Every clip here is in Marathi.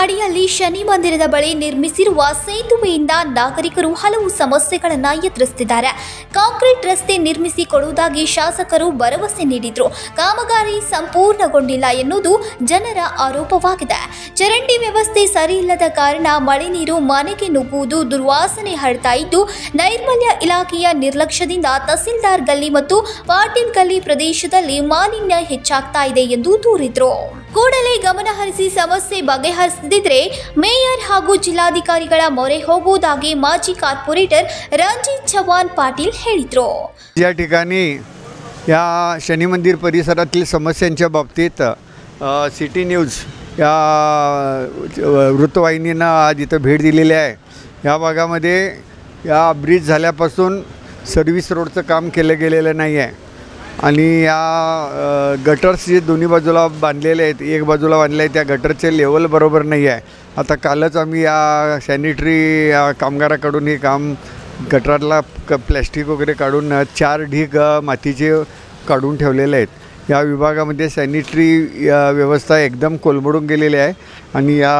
ಅಡಿಯಲ್ಲಿ ಶನಿ ಮಂದಿರದ ಬಳಿ ನಿರ್ಮಿಸಿರುವ ಸೇತುವೆಯಿಂದ ನಾಗರಿಕರು ಹಲವು ಸಮಸ್ಯೆಗಳನ್ನು ಎದುರಿಸುತ್ತಿದ್ದಾರೆ. ಕಾಂಕ್ರೀಟ್ ರಸ್ತೆ ನಿರ್ಮಿಸಿ ಕೊಡುವುದಾಗಿ ಶಾಸಕರು ಭರವಸೆ ನೀಡಿದ್ರು. ಕಾಮಗಾರಿ ಸಂಪೂರ್ಣಗೊಂಡಿಲ್ಲ ಎನ್ನುವುದು ಜನರ ಆರೋಪವಾಗಿದೆ. ಚರಂಡಿ ವ್ಯವಸ್ಥೆ ಸರಿಯಿಲ್ಲದ ಕಾರಣ ಮಳೆ ನೀರು ಮನೆಗೆ ನುಗ್ಗುವುದು, ದುರ್ವಾಸನೆ ಹರಡ್ತಾ ಇದ್ದು, ನೈರ್ಮಲ್ಯ ಇಲಾಖೆಯ ನಿರ್ಲಕ್ಷ್ಯದಿಂದ ತಹಸೀಲ್ದಾರ್ ಗಲ್ಲಿ ಮತ್ತು ಪಾಟೀಲ್ ಗಲ್ಲಿ ಪ್ರದೇಶದಲ್ಲಿ ಮಾಲಿನ್ಯ ಹೆಚ್ಚಾಗ್ತಾ ಇದೆ ಎಂದು ದೂರಿದ್ರು. ಕೂಡಲೇ ಗಮನ ಹರಿಸಿ ಸಮಸ್ಯೆ ಬಗೆಹರಿಸದಿದ್ದರೆ ಮೇಯರ್ ಹಾಗೂ ಜಿಲ್ಲಾಧಿಕಾರಿಗಳ ಮೊರೆ ಹೋಗುವುದಾಗಿ माजी कॉर्पोरेटर रणजित चव्हाण पाटील ಹೇಳಿದರು. या ठिकाणी या शनी मंदिर परिसरातील समस्यांच्या बाबतीत सिटी न्यूज या वृत्तवाहिनीनं आज इथं भेट दिलेली आहे. या भागामध्ये या ब्रिज झाल्यापासून सर्व्हिस रोडचं काम केलं गेलेलं नाही आहे आणि या गटर्स जे दोन्ही बाजूला बांधलेले आहेत, एक बाजूला बांधले आहेत, त्या गटरचे लेवल बरोबर नाही आहे. आता कालच आम्ही या सॅनिटरी कामगाराकडून हे काम गटराला प्लॅस्टिक वगैरे काढून 4 ढीग मातीचे काढून ठेवलेले आहेत. या विभागामध्ये सॅनिटरी व्यवस्था एकदम कोलमडून गेलेली आहे आणि या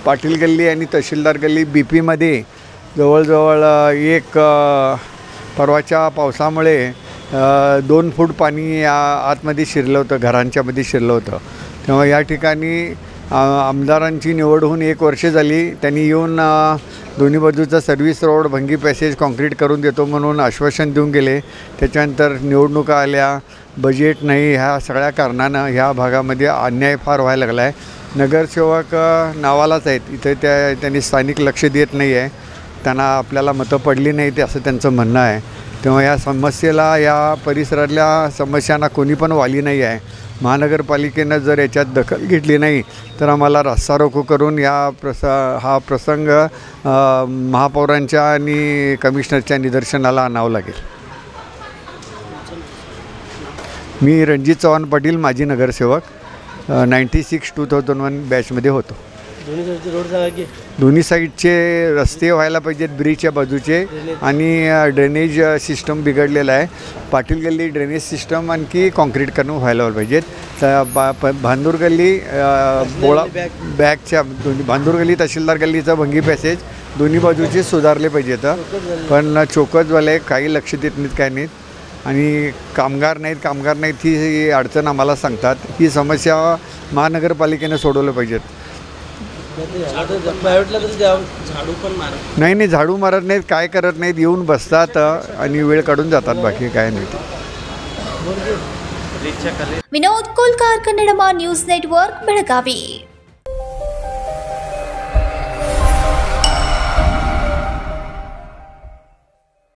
पाटील गल्ली आणि तहसीलदार गल्ली बीपीमध्ये जवळजवळ एक परवाच्या पावसामुळे 2 फूट पाणी या आतमध्ये शिरलं होतं, घरांच्या मध्ये शिरलं होतं. तेव्हा या ठिकाणी आमदारांची निवड होऊन 1 वर्ष झाली. त्यांनी येऊन दोन्ही बाजूचा सर्व्हिस रोड, भंगी पॅसेज कॉन्क्रीट करून देतो म्हणून आश्वासन देऊन गेले. त्याच्यानंतर निवडणुका आल्या, बजेट नाही, ह्या सगळ्या कारणानं ह्या भागामध्ये अन्याय फार व्हायला लागला आहे. नगरसेवक नावालाच आहेत, इथे त्यांनी स्थानिक लक्ष देत नाही आहे, त्यांना आपल्याला मतं पडली नाही ते असं त्यांचं म्हणणं आहे. तेव्हा या समस्येला, या परिसरातल्या समस्यांना कोणी पण वाली नाही आहे. महानगरपालिकेनं जर याच्यात दखल घेतली नाही तर आम्हाला रस्ता रोको करून हा प्रसंग महापौरांच्या आणि कमिशनरच्या निदर्शनाला आणावं लागेल. मी रणजित चव्हाण पाटील, माजी नगरसेवक, 96-2001 बॅचमध्ये होतो. दोन्ही साईडचे रस्ते व्हायला पाहिजेत, ब्रिजच्या बाजूचे, आणि ड्रेनेज सिस्टम बिघडलेला आहे. पाटील गल्ली ड्रेनेज सिस्टम आणखी कॉन्क्रीट करून व्हायला पाहिजेत. भांदूर गल्ली बोळा बॅगच्या भांदूर गल्ली तहसीलदार गल्लीचा भंगी पॅसेज दोन्ही बाजूचे सुधारले पाहिजेत. पण चोकसवाले काही लक्ष देत नाहीत, काय नाहीत, आणि कामगार नाहीत ही अडचण आम्हाला सांगतात. ही समस्या महानगरपालिकेने सोडवलं पाहिजेत. नाही, झाडू मारत नाहीत, काय करत नाहीत, येऊन बसतात आणि वेळ काढून जातात, बाकी काय नाही. विनोद कोलकार, कन्नडमा न्यूज़ नेटवर्क, बेळगावी.